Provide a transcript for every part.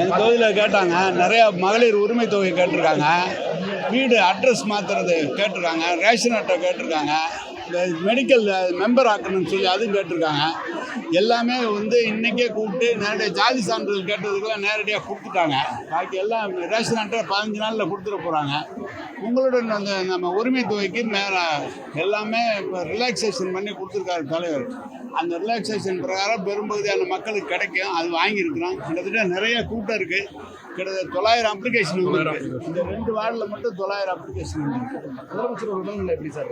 எங்கள் தொகுதியில் கேட்டாங்க, நிறையா மகளிர் உரிமை தொகை கேட்டிருக்காங்க, வீடு அட்ரஸ் மாற்றுறது கேட்டிருக்காங்க, ரேஷன் அட்டை கேட்டிருக்காங்க, இந்த மெடிக்கல் மெம்பர் ஆக்கணும்னு சொல்லி அதுவும் கேட்டிருக்காங்க. எல்லாமே வந்து இன்றைக்கே கூப்பிட்டு நேரடியாக ஜாதி சான்றிதழ் கேட்டதுக்கெல்லாம் நேரடியாக கொடுத்துட்டாங்க. பாக்கி எல்லாம் ரேஷன் அட்டை 15 நாளில் கொடுத்துட போகிறாங்க. உங்களுடன் அந்த நம்ம உரிமை தொகைக்கு மேலே எல்லாமே இப்போ ரிலாக்ஸேஷன் பண்ணி கொடுத்துருக்காரு தலைவர். அந்த ரிலாக்ஸேஷன் பிரகாரம் பெரும்பகுதியான மக்களுக்கு கிடைக்கும். அது வாங்கியிருக்கிறோம். கிட்டத்தட்ட நிறைய கூட்டம் இருக்குது. கிட்டத்தட்ட 900 அப்ளிகேஷன் வந்துருக்கு. இந்த 2 வார்டில் மட்டும் 900 அப்ளிகேஷன் வந்துருக்கு. முதலமைச்சர் உடல்நிலை எப்படி சார்?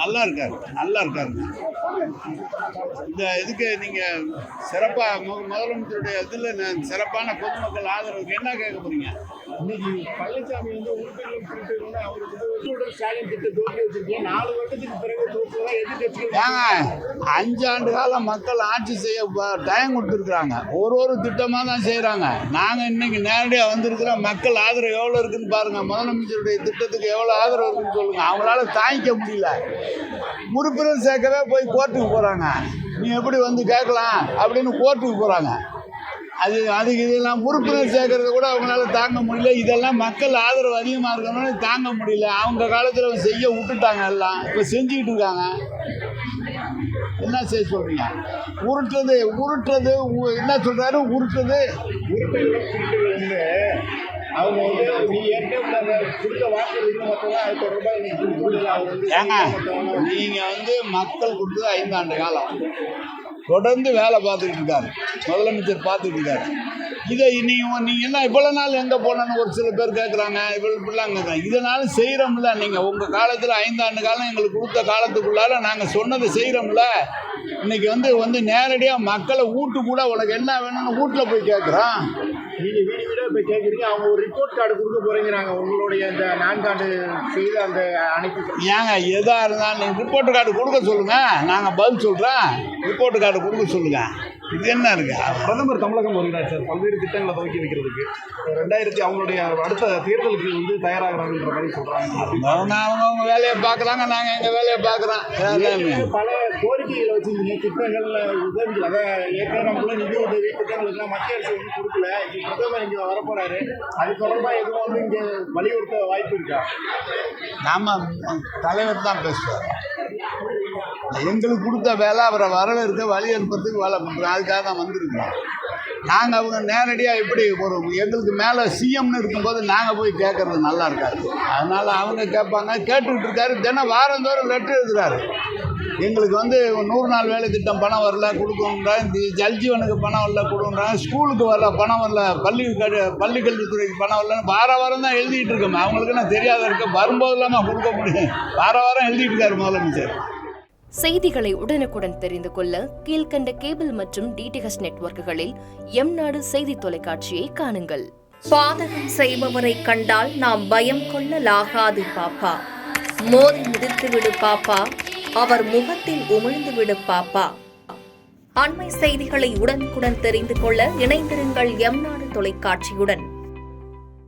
நல்லா இருக்காருங்க. இந்த இதுக்கு நீங்கள் சிறப்பாக முதலமைச்சருடைய இதில் சிறப்பான பொதுமக்கள் ஆதரவுக்கு என்ன கேட்க போகிறீங்க? இன்னைக்கு பழனிசாமி வந்து உறுப்பினர்கள் குறிப்பிட்டு அவருக்கு ஸ்டாலின் திட்டம் தோற்று வச்சிருக்கீங்க. 4 வருடத்துக்கு பிறகு தோற்றுவதா எதிர்கட்சிகள் 5 ஆண்டு காலம் மக்கள் ஆட்சி செய்ய டைம் கொடுத்துருக்குறாங்க. ஒரு திட்டமாக தான் செய்கிறாங்க. நாங்கள் இன்னைக்கு நேரடியாக வந்திருக்கிறோம். மக்கள் ஆதரவு எவ்வளோ இருக்குன்னு பாருங்கள். முதலமைச்சருடைய திட்டத்துக்கு எவ்வளோ ஆதரவு இருக்குன்னு சொல்லுங்கள். அவங்களால தாங்கிக்க முடியல. உறுப்பினர் சேர்க்கவே போய் கோர்ட்டுக்கு போகிறாங்க. நீ எப்படி வந்து கேட்கலாம் அப்படின்னு கோர்ட்டுக்கு போகிறாங்க. அதுக்கு இதெல்லாம் உறுப்பினர் சேர்க்கறது கூட அவங்களால தாங்க முடியல. இதெல்லாம் மக்கள் ஆதரவு அதிகமாக இருக்கணும்னு தாங்க முடியல. அவங்க காலத்தில் செய்ய விட்டுட்டாங்க. எல்லாம் இப்போ செஞ்சுக்கிட்டு இருக்காங்க. என்ன செய்ய சொல்றீங்க? உருட்டுறது என்ன சொல்றாரு? உருட்டுறது அவங்க வந்து நீ ஏற்கனவே கொடுத்த வாக்குறுதி மட்டும்தான் அது தொடர்பாக ஏங்க, நீங்க வந்து மக்கள் கொடுத்தது 5 ஆண்டு காலம் தொடர்ந்து வேலை பார்த்துக்கிட்டு இருக்காரு. முதலமைச்சர் பார்த்துக்கிட்டு இருக்காரு. இதை நீங்கள் எல்லாம் இவ்வளோ நாள் எங்கே போனோன்னு ஒரு சில பேர் கேட்குறாங்க. இப்படிலாம் கேட்குறாங்க. இதனால செய்கிறோம்ல. நீங்கள் உங்கள் காலத்தில் 5 ஆண்டு காலம் எங்களுக்கு கொடுத்த காலத்துக்குள்ளார நாங்கள் சொன்னதை செய்கிறோம்ல. இன்றைக்கி வந்து நேரடியாக மக்களை வீட்டு கூட உனக்கு என்ன வேணும்னு வீட்டில் போய் கேட்குறோம். நீங்கள் வீடு வீடாக போய் கேட்குறீங்க. அவங்க ஒரு ரிப்போர்ட் கார்டு கொடுக்க போகிறீங்கிறாங்க. உங்களுடைய இந்த 4 ஆண்டு செய்த அந்த அனைத்து ஏங்க எதாக இருந்தாலும் நீங்கள் ரிப்போர்ட் கார்டு கொடுக்க சொல்லுங்கள். நாங்கள் பதில் சொல்கிறோம். ரிப்போர்ட் கார்டு கொடுக்க சொல்லுங்கள். இது என்ன இருக்கு? பிரதமர் தமிழகம் வருகிறார் சார், பல்வேறு திட்டங்களை துவக்கி வைக்கிறதுக்கு. 2000 அவங்களுடைய அடுத்த தேர்தலுக்கு வந்து தயாராகிறாங்கன்ற மாதிரி சொல்கிறாங்க. அவங்க வேலையை பார்க்குறாங்க, நாங்கள் எங்கள் வேலையை பார்க்குறோம். பல கோரிக்கைகளை வச்சுருந்தீங்க. திட்டங்கள்ல உதவி, அதாவது ஏற்கனவே நம்மளும் நிதி உதவி திட்டங்களுக்குலாம் மத்திய அரசு வந்து கொடுக்கல. பிரதமர் இங்கே வரப்போறாரு. அது தொடர்பாக எதுவும் வந்து இங்கே வலியுறுத்த வாய்ப்பு இருக்கா? நாம தலைவர் தான் பேசுவார். எங்களுக்கு கொடுத்த வேலை அவரை வரவேற்க வழி அனுப்புறதுக்கு வேலை பண்ணுறோம். அதுக்காக தான் வந்திருக்கோம். நாங்கள் அவங்க நேரடியாக எப்படி எங்களுக்கு மேலே சிஎம்னு இருக்கும்போது நாங்கள் போய் கேட்குறது நல்லா இருக்காது. அதனால் அவங்க கேட்பாங்க. கேட்டுக்கிட்டு இருக்காரு. தினம் வாரந்தோறும் லெட்டர் எழுதுறாரு. எங்களுக்கு 100 நாள் வேலை திட்டம் பணம் வரல கொடுக்குறாங்க. ஜல்ஜீவனுக்கு பணம் வரல கொடுக்குறாங்க. ஸ்கூலுக்கு வரல பணம் வரல, பள்ளிக்கல்வித்துறைக்கு பணம் வரலன்னு வாரம் தான் எழுதிட்டு இருக்கோம். அவங்களுக்கு நான் தெரியாத இருக்க வரும்போது இல்லாமல் கொடுக்க முடியும். வாரம் எழுதிட்டு இருக்காரு முதலமைச்சர். செய்திகளை உடனுக்குடன் தெரிந்து கொள்ள கீழ்கண்ட கேபிள் மற்றும் டிடிஹெச் நெட்வொர்க்குகளில் எம்நாடு செய்தி தொலைக்காட்சியை காணுங்கள். பாதகம் செய்பவரை கண்டால் நாம் பயம் கொள்ளலாகாது பாப்பா. மோதி மிதித்துவிடு பாப்பா, அவர் முகத்தில் உமிழ்ந்துவிடு பாப்பா. அண்மை செய்திகளை உடனுக்குடன் தெரிந்து கொள்ள இணைந்திருங்கள் எம்நாடு தொலைக்காட்சியுடன்.